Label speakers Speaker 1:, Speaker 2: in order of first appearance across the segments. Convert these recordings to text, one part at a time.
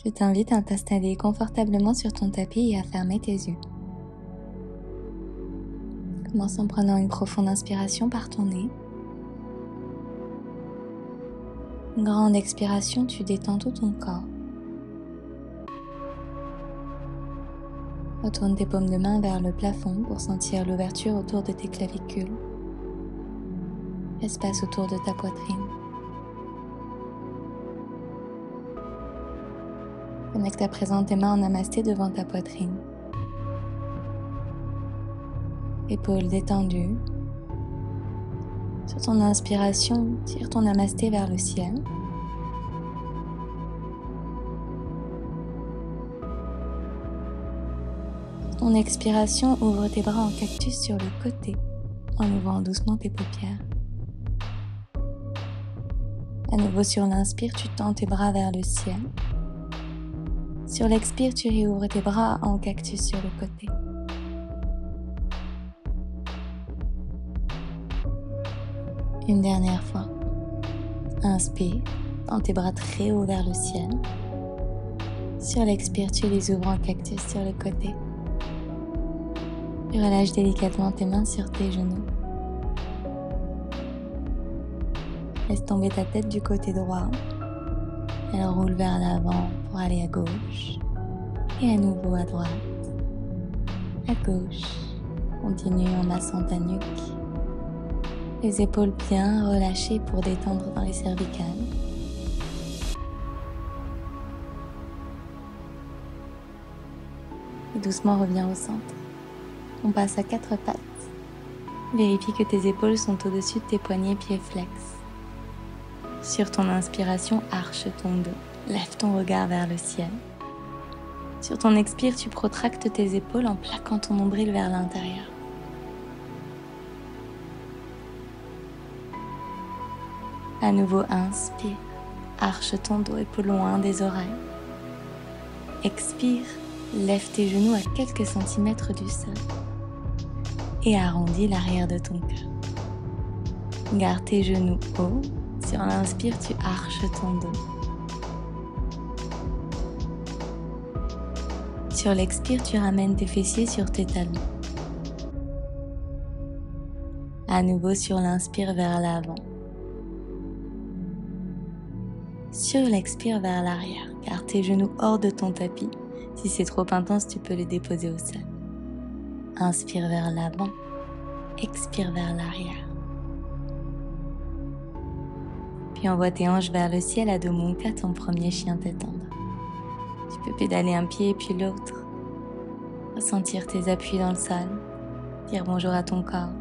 Speaker 1: Je t'invite à t'installer confortablement sur ton tapis et à fermer tes yeux. Commence en prenant une profonde inspiration par ton nez. Une grande expiration, tu détends tout ton corps. Retourne tes paumes de main vers le plafond pour sentir l'ouverture autour de tes clavicules. L'espace autour de ta poitrine. Connecte à présent tes mains en namasté devant ta poitrine. Épaules détendues. Sur ton inspiration, tire ton namasté vers le ciel. Sur ton expiration, ouvre tes bras en cactus sur le côté en ouvrant doucement tes paupières. À nouveau sur l'inspire, tu tends tes bras vers le ciel. Sur l'expire, tu réouvres tes bras en cactus sur le côté. Une dernière fois. Inspire, tends tes bras très haut vers le ciel. Sur l'expire, tu les ouvres en cactus sur le côté. Tu relâches délicatement tes mains sur tes genoux. Laisse tomber ta tête du côté droit. Elle roule vers l'avant pour aller à gauche. Et à nouveau à droite. À gauche. Continue en massant ta nuque. Les épaules bien relâchées pour détendre dans les cervicales. Et doucement reviens au centre. On passe à 4 pattes. Vérifie que tes épaules sont au-dessus de tes poignets, pieds flex. Sur ton inspiration, arche ton dos. Lève ton regard vers le ciel. Sur ton expire, tu protractes tes épaules en plaquant ton nombril vers l'intérieur. À nouveau, inspire. Arche ton dos, épaules loin des oreilles. Expire. Lève tes genoux à quelques centimètres du sol. Et arrondis l'arrière de ton cœur. Garde tes genoux hauts. Sur l'inspire, tu arches ton dos. Sur l'expire, tu ramènes tes fessiers sur tes talons. À nouveau sur l'inspire vers l'avant. Sur l'expire vers l'arrière. Garde tes genoux hors de ton tapis. Si c'est trop intense, tu peux les déposer au sol. Inspire vers l'avant. Expire vers l'arrière. Puis envoie tes hanches vers le ciel à dos mon 4 en premier chien tête tendre. Tu peux pédaler un pied et puis l'autre. Ressentir tes appuis dans le sol. Dire bonjour à ton corps.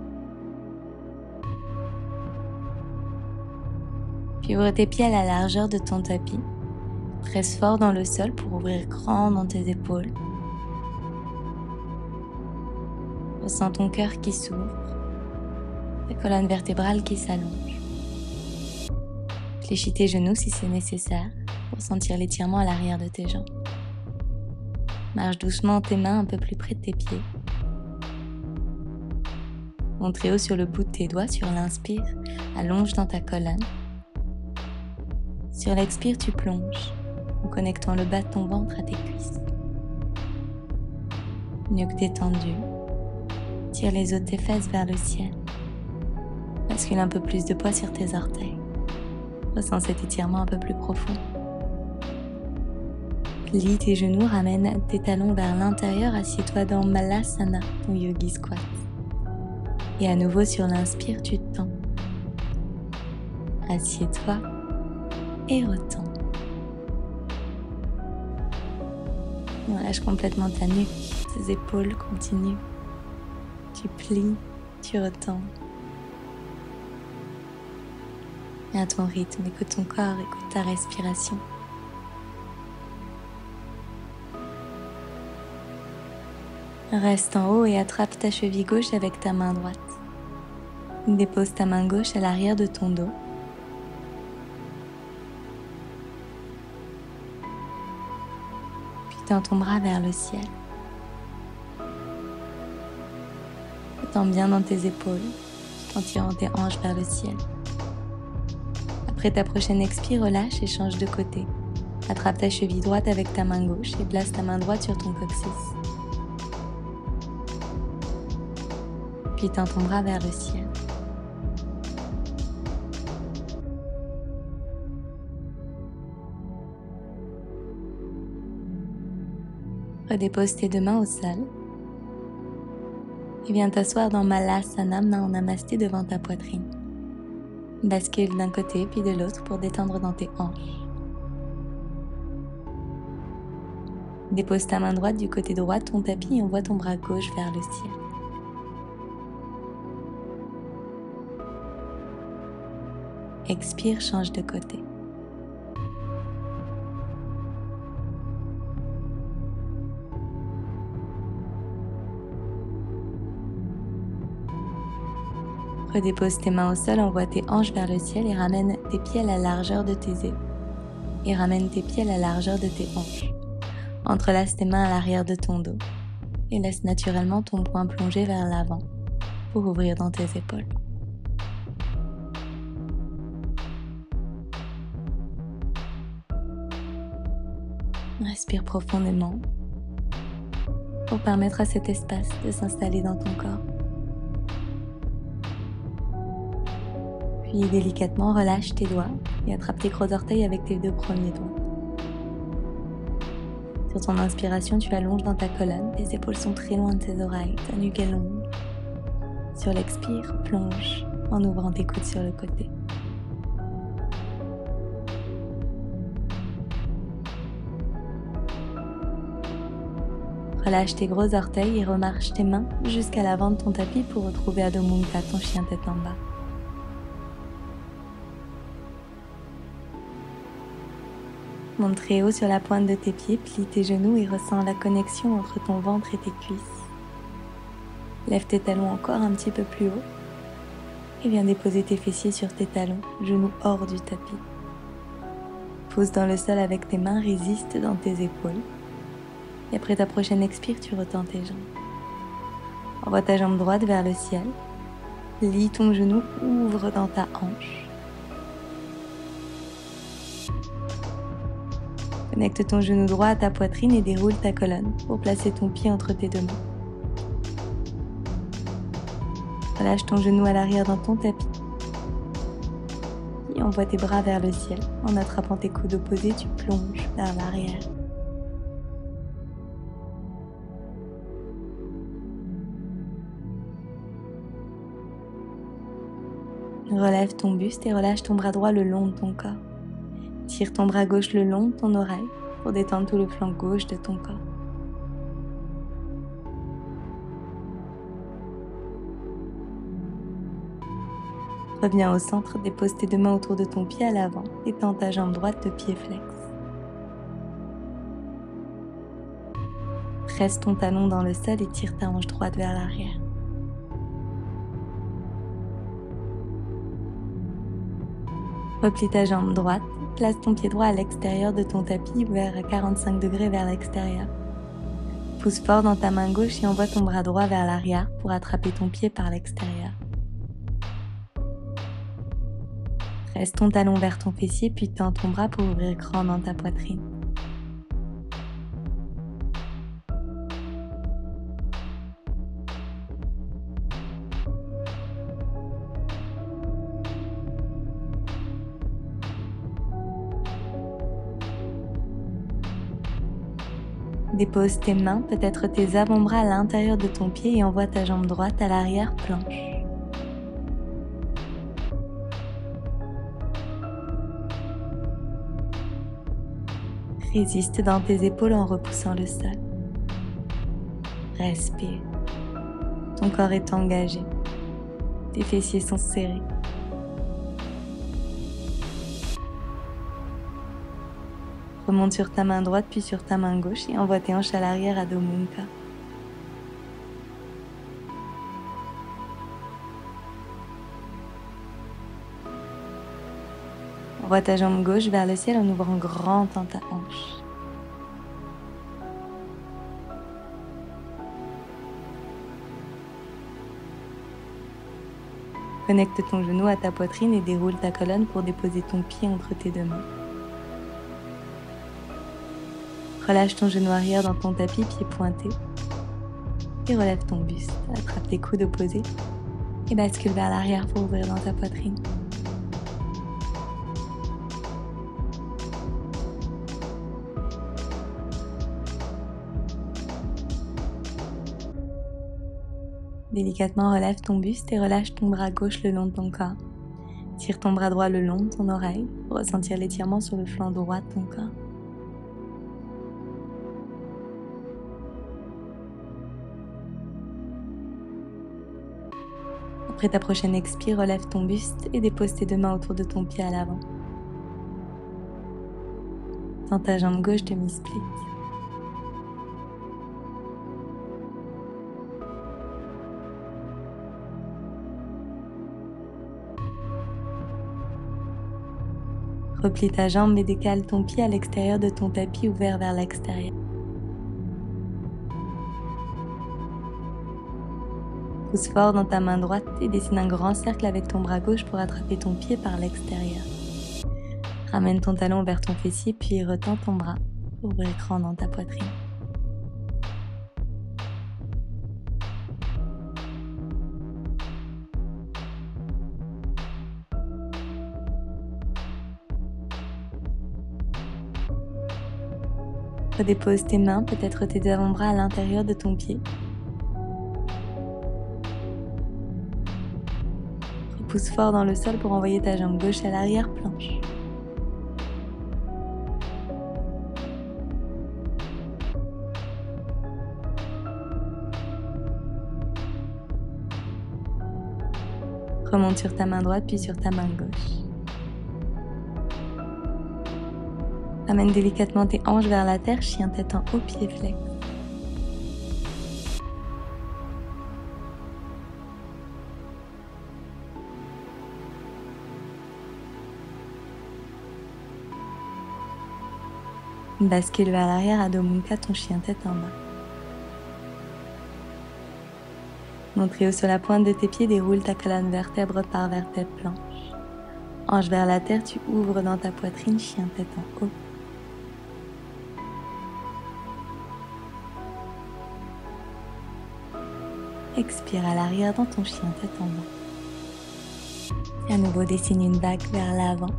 Speaker 1: Puis ouvre tes pieds à la largeur de ton tapis. Presse fort dans le sol pour ouvrir grand dans tes épaules. Ressens ton cœur qui s'ouvre. Ta colonne vertébrale qui s'allonge. Fléchis tes genoux si c'est nécessaire pour sentir l'étirement à l'arrière de tes jambes. Marche doucement tes mains un peu plus près de tes pieds. Monte très haut sur le bout de tes doigts sur l'inspire, allonge dans ta colonne. Sur l'expire, tu plonges en connectant le bas de ton ventre à tes cuisses. Nuque détendue. Tire les os de tes fesses vers le ciel. Bascule un peu plus de poids sur tes orteils. Ressens cet étirement un peu plus profond. Plie tes genoux, ramène tes talons vers l'intérieur, assieds-toi dans Malasana, ton yogi squat. Et à nouveau sur l'inspire, tu te tends. Assieds-toi et retends. Relâche complètement ta nuque, tes épaules continuent. Tu plies, tu retends. Et à ton rythme, écoute ton corps, écoute ta respiration. Reste en haut et attrape ta cheville gauche avec ta main droite. Dépose ta main gauche à l'arrière de ton dos. Puis tends ton bras vers le ciel. Tends bien dans tes épaules, tout en tirant tes hanches vers le ciel. Après ta prochaine expire, relâche et change de côté. Attrape ta cheville droite avec ta main gauche et place ta main droite sur ton coccyx. Puis tends ton bras vers le ciel. Redépose tes deux mains au sol et viens t'asseoir dans Malasana, main en namasté devant ta poitrine. Bascule d'un côté puis de l'autre pour détendre dans tes hanches. Dépose ta main droite du côté droit de ton tapis et envoie ton bras gauche vers le ciel. Expire, change de côté. Redépose tes mains au sol, envoie tes hanches vers le ciel et ramène tes pieds à la largeur de tes épaules. Et ramène tes pieds à la largeur de tes hanches. Entrelace tes mains à l'arrière de ton dos et laisse naturellement ton poing plonger vers l'avant pour ouvrir dans tes épaules. Respire profondément pour permettre à cet espace de s'installer dans ton corps. Puis délicatement relâche tes doigts et attrape tes gros orteils avec tes deux premiers doigts. Sur ton inspiration, tu allonges dans ta colonne, tes épaules sont très loin de tes oreilles, ta nuque est longue. Sur l'expire, plonge en ouvrant tes coudes sur le côté. Relâche tes gros orteils et remarche tes mains jusqu'à l'avant de ton tapis pour retrouver Adho Mukha, ton chien tête en bas. Monte très haut sur la pointe de tes pieds, plie tes genoux et ressens la connexion entre ton ventre et tes cuisses. Lève tes talons encore un petit peu plus haut et viens déposer tes fessiers sur tes talons, genoux hors du tapis. Pose dans le sol avec tes mains, résiste dans tes épaules. Et après ta prochaine expire, tu retends tes jambes. Envoie ta jambe droite vers le ciel. Lie ton genou, ouvre dans ta hanche. Connecte ton genou droit à ta poitrine et déroule ta colonne pour placer ton pied entre tes deux mains. Relâche ton genou à l'arrière dans ton tapis. Et envoie tes bras vers le ciel. En attrapant tes coudes opposés, tu plonges vers l'arrière. Relève ton buste et relâche ton bras droit le long de ton corps. Tire ton bras gauche le long de ton oreille pour détendre tout le flanc gauche de ton corps. Reviens au centre, dépose tes deux mains autour de ton pied à l'avant et tends ta jambe droite de pied flex. Presse ton talon dans le sol et tire ta hanche droite vers l'arrière. Replie ta jambe droite, place ton pied droit à l'extérieur de ton tapis, ouvert à 45 degrés vers l'extérieur. Pousse fort dans ta main gauche et envoie ton bras droit vers l'arrière pour attraper ton pied par l'extérieur. Presse ton talon vers ton fessier puis tends ton bras pour ouvrir grand dans ta poitrine. Dépose tes mains, peut-être tes avant-bras à l'intérieur de ton pied et envoie ta jambe droite à l'arrière-planche. Résiste dans tes épaules en repoussant le sol. Respire. Ton corps est engagé. Tes fessiers sont serrés. Remonte sur ta main droite puis sur ta main gauche et envoie tes hanches à l'arrière à Adho Mukha. Envoie ta jambe gauche vers le ciel en ouvrant grand dans ta hanche. Connecte ton genou à ta poitrine et déroule ta colonne pour déposer ton pied entre tes deux mains. Relâche ton genou arrière dans ton tapis, pied pointé. Et relève ton buste, attrape tes coudes opposés et bascule vers l'arrière pour ouvrir dans ta poitrine. Délicatement relève ton buste et relâche ton bras gauche le long de ton corps. Tire ton bras droit le long de ton oreille pour ressentir l'étirement sur le flanc droit de ton corps. Après ta prochaine expire, relève ton buste et dépose tes deux mains autour de ton pied à l'avant. Tends ta jambe gauche demi-split. Replie ta jambe et décale ton pied à l'extérieur de ton tapis ouvert vers l'extérieur. Pousse fort dans ta main droite et dessine un grand cercle avec ton bras gauche pour attraper ton pied par l'extérieur. Ramène ton talon vers ton fessier puis retends ton bras pour ouvrir grand dans ta poitrine. Redépose tes mains, peut-être tes avant-bras à l'intérieur de ton pied. Repousse fort dans le sol pour envoyer ta jambe gauche à l'arrière-planche. Remonte sur ta main droite puis sur ta main gauche. Ramène délicatement tes hanches vers la terre, chien tête en haut, pied flex. Bascule vers l'arrière, Adho Mukha, ton chien tête en bas. Montré sur la pointe de tes pieds, déroule ta colonne vertèbre par vertèbre planche. Hanche vers la terre, tu ouvres dans ta poitrine, chien tête en haut. Expire à l'arrière dans ton chien tête en bas. Et à nouveau, dessine une vague vers l'avant.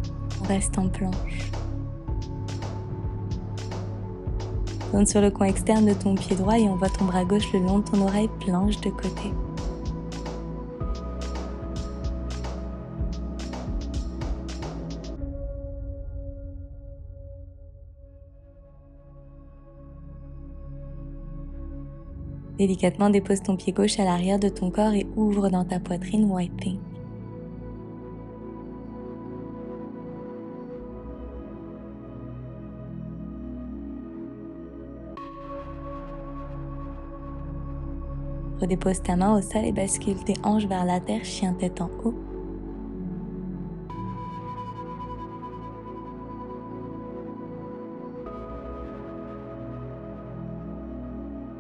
Speaker 1: Reste en planche. Tourne sur le coin externe de ton pied droit et envoie ton bras gauche le long de ton oreille, planche de côté. Délicatement dépose ton pied gauche à l'arrière de ton corps et ouvre dans ta poitrine, white pink. Redépose ta main au sol et bascule tes hanches vers la terre, chien tête en haut.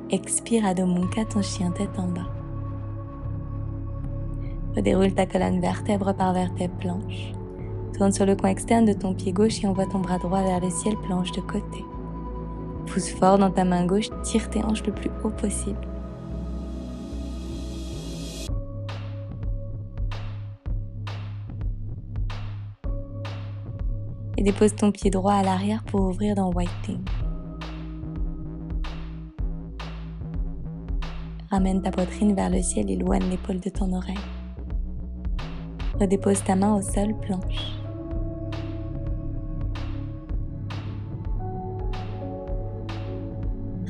Speaker 1: Expire Adho Mukha, ton chien tête en bas. Redéroule ta colonne vertèbre par vertèbre planche. Tourne sur le coin externe de ton pied gauche et envoie ton bras droit vers le ciel, planche de côté. Pousse fort dans ta main gauche, tire tes hanches le plus haut possible. Et dépose ton pied droit à l'arrière pour ouvrir dans White Pink. Ramène ta poitrine vers le ciel et éloigne l'épaule de ton oreille. Redépose ta main au sol, planche.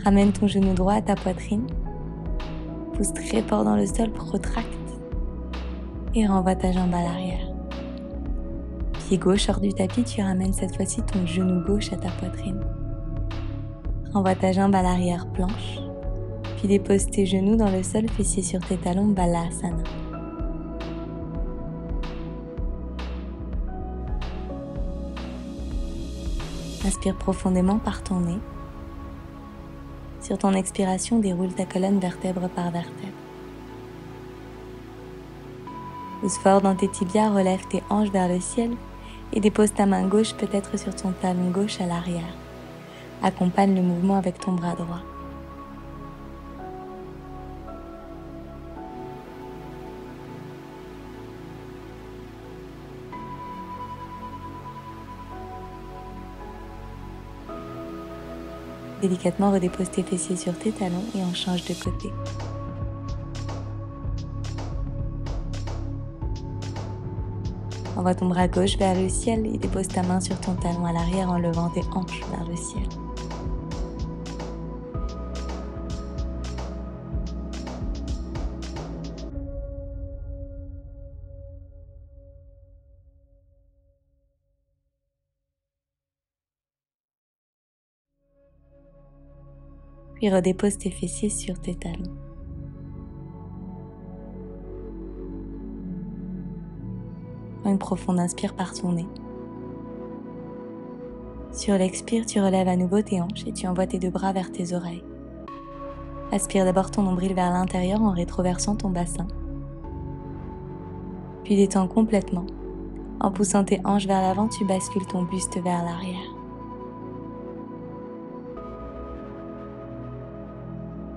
Speaker 1: Ramène ton genou droit à ta poitrine. Pousse très fort dans le sol, protracte. Et renvoie ta jambe à l'arrière. Pied gauche hors du tapis, tu ramènes cette fois-ci ton genou gauche à ta poitrine. Renvoie ta jambe à l'arrière, planche. Puis dépose tes genoux dans le sol, fessiers sur tes talons, Balasana. Inspire profondément par ton nez. Sur ton expiration, déroule ta colonne vertèbre par vertèbre. Pousse fort dans tes tibias, relève tes hanches vers le ciel et dépose ta main gauche peut-être sur ton talon gauche à l'arrière. Accompagne le mouvement avec ton bras droit. Délicatement redépose tes fessiers sur tes talons et on change de côté. Envoie ton bras gauche vers le ciel et dépose ta main sur ton talon à l'arrière en levant tes hanches vers le ciel. Puis redépose tes fessiers sur tes talons. Prends une profonde inspire par ton nez. Sur l'expire, tu relèves à nouveau tes hanches et tu envoies tes deux bras vers tes oreilles. Aspire d'abord ton nombril vers l'intérieur en rétroversant ton bassin. Puis détends complètement. En poussant tes hanches vers l'avant, tu bascules ton buste vers l'arrière.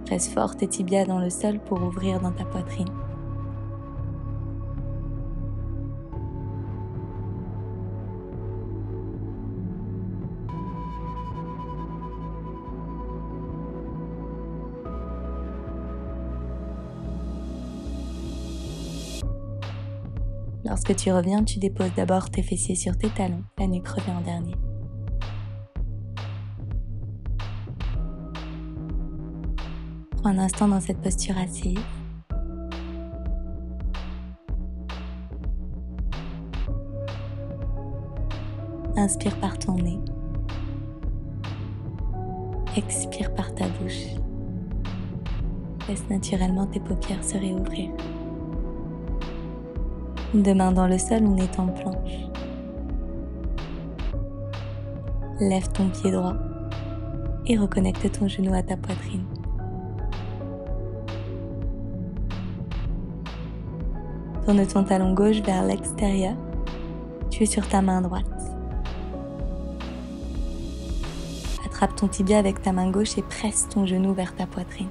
Speaker 1: Presse fort tes tibias dans le sol pour ouvrir dans ta poitrine. Lorsque tu reviens, tu déposes d'abord tes fessiers sur tes talons, la nuque revient en dernier. Prends un instant dans cette posture assise. Inspire par ton nez. Expire par ta bouche. Laisse naturellement tes paupières se réouvrir. Deux mains dans le sol, on est en planche. Lève ton pied droit et reconnecte ton genou à ta poitrine. Tourne ton talon gauche vers l'extérieur. Tu es sur ta main droite. Attrape ton tibia avec ta main gauche et presse ton genou vers ta poitrine.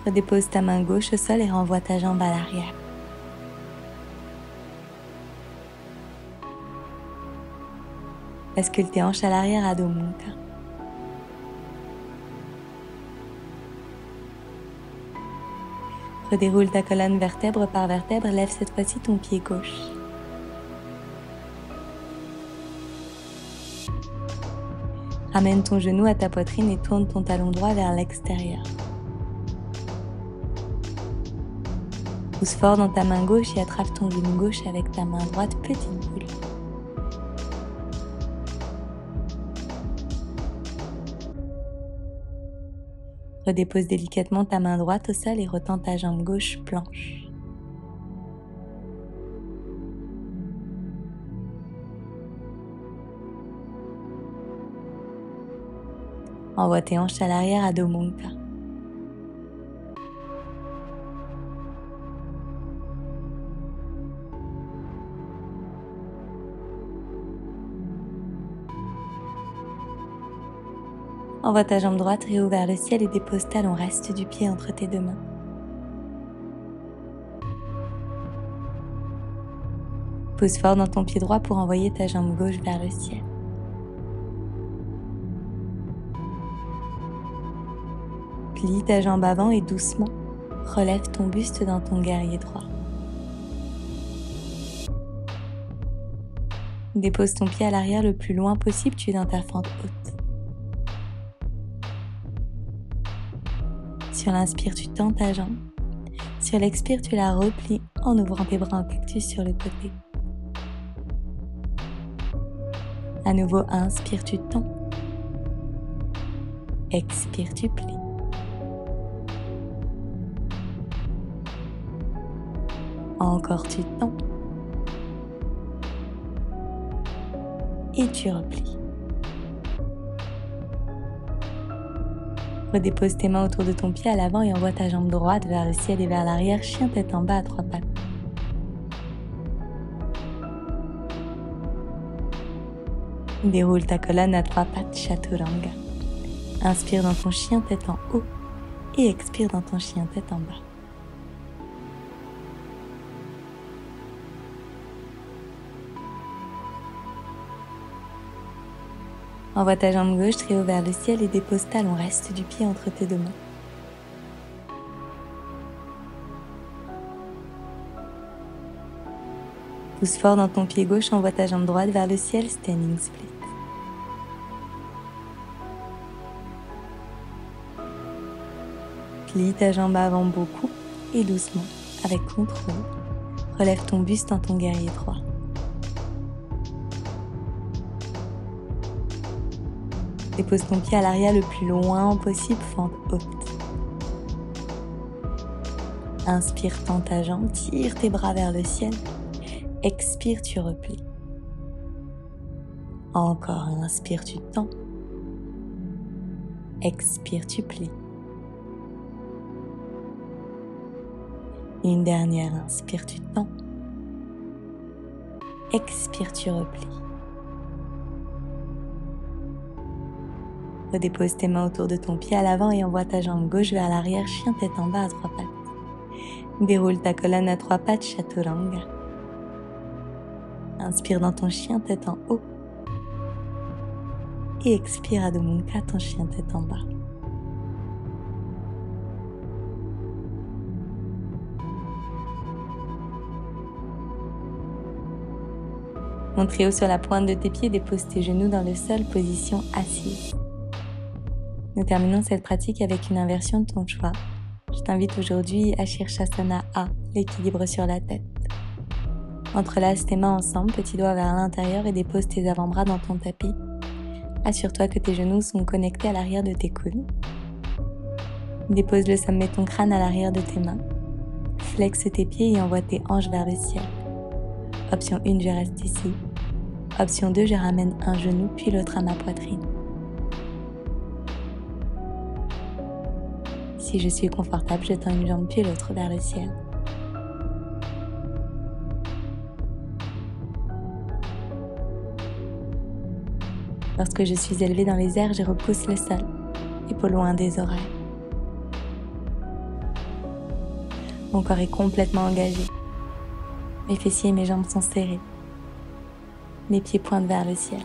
Speaker 1: Redépose ta main gauche au sol et renvoie ta jambe à l'arrière. Bascule tes hanches à l'arrière à Adho Mukha. Redéroule ta colonne vertèbre par vertèbre, lève cette fois-ci ton pied gauche. Ramène ton genou à ta poitrine et tourne ton talon droit vers l'extérieur. Pousse fort dans ta main gauche et attrape ton genou gauche avec ta main droite, petite boule. Redépose délicatement ta main droite au sol et retends ta jambe gauche planche. Envoie tes hanches à l'arrière à Adho Mukha. Envoie ta jambe droite réouvre vers le ciel et dépose talon reste du pied entre tes deux mains. Pousse fort dans ton pied droit pour envoyer ta jambe gauche vers le ciel. Plie ta jambe avant et doucement, relève ton buste dans ton guerrier droit. Dépose ton pied à l'arrière le plus loin possible, tu es dans ta fente haute. Sur l'inspire, tu tends ta jambe. Sur l'expire, tu la replies en ouvrant tes bras en cactus sur le côté. À nouveau, inspire, tu tends. Expire, tu plies. Encore, tu tends. Et tu replies. Redépose tes mains autour de ton pied à l'avant et envoie ta jambe droite vers le ciel et vers l'arrière, chien tête en bas à trois pattes. Déroule ta colonne à 3 pattes, Chaturanga. Inspire dans ton chien tête en haut et expire dans ton chien tête en bas. Envoie ta jambe gauche très haut vers le ciel et dépose talon reste du pied entre tes deux mains. Pousse fort dans ton pied gauche, envoie ta jambe droite vers le ciel, standing split. Plie ta jambe avant beaucoup et doucement, avec contrôle. Relève ton buste en ton guerrier droit. Dépose ton pied à l'arrière le plus loin possible, fente haute. Inspire, tends ta jambe, tire tes bras vers le ciel. Expire, tu replies. Encore, inspire, tu tends. Expire, tu plies. Une dernière, inspire, tu tends. Expire, tu replies. Redépose tes mains autour de ton pied à l'avant et envoie ta jambe gauche vers l'arrière, chien tête en bas à 3 pattes. Déroule ta colonne à 3 pattes, Chaturanga. Inspire dans ton chien tête en haut. Et expire Adho Mukha, ton chien tête en bas. Montre haut sur la pointe de tes pieds, dépose tes genoux dans le sol, position assise. Nous terminons cette pratique avec une inversion de ton choix. Je t'invite aujourd'hui à Shirshasana A, l'équilibre sur la tête. Entrelace tes mains ensemble, petits doigts vers l'intérieur et dépose tes avant-bras dans ton tapis. Assure-toi que tes genoux sont connectés à l'arrière de tes coudes. Dépose le sommet de ton crâne à l'arrière de tes mains. Flexe tes pieds et envoie tes hanches vers le ciel. Option 1, je reste ici. Option 2, je ramène un genou puis l'autre à ma poitrine. Si je suis confortable, je tends une jambe puis l'autre vers le ciel. Lorsque je suis élevée dans les airs, je repousse le sol, épaules loin des oreilles. Mon corps est complètement engagé. Mes fessiers et mes jambes sont serrés. Mes pieds pointent vers le ciel.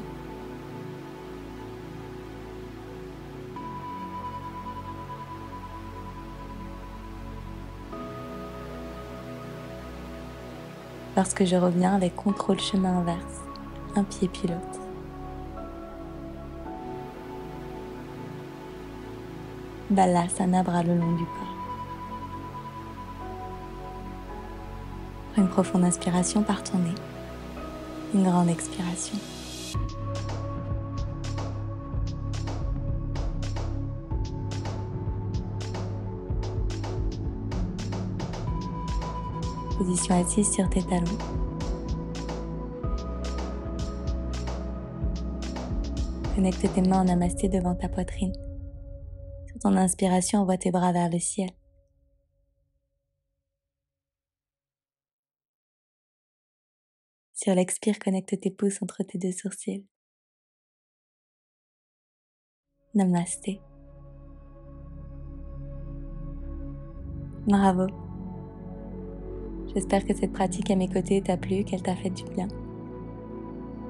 Speaker 1: Lorsque je reviens avec contrôle chemin inverse, un pied puis l'autre. Balasana, bras le long du corps. Prends une profonde inspiration par ton nez. Une grande expiration. Position assise sur tes talons. Connecte tes mains en namasté devant ta poitrine. Sur ton inspiration, envoie tes bras vers le ciel. Sur l'expire, connecte tes pouces entre tes deux sourcils. Namasté. Bravo. J'espère que cette pratique à mes côtés t'a plu, qu'elle t'a fait du bien.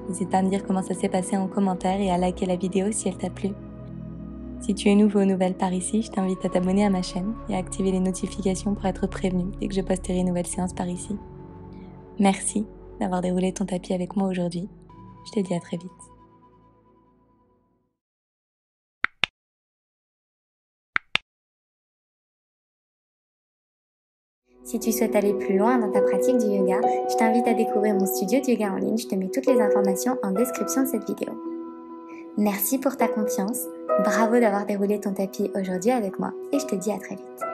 Speaker 1: N'hésite pas à me dire comment ça s'est passé en commentaire et à liker la vidéo si elle t'a plu. Si tu es nouveau ou nouvelle par ici, je t'invite à t'abonner à ma chaîne et à activer les notifications pour être prévenu dès que je posterai une nouvelle séance par ici. Merci d'avoir déroulé ton tapis avec moi aujourd'hui. Je te dis à très vite.
Speaker 2: Si tu souhaites aller plus loin dans ta pratique du yoga, je t'invite à découvrir mon studio de yoga en ligne. Je te mets toutes les informations en description de cette vidéo. Merci pour ta confiance. Bravo d'avoir déroulé ton tapis aujourd'hui avec moi et je te dis à très vite.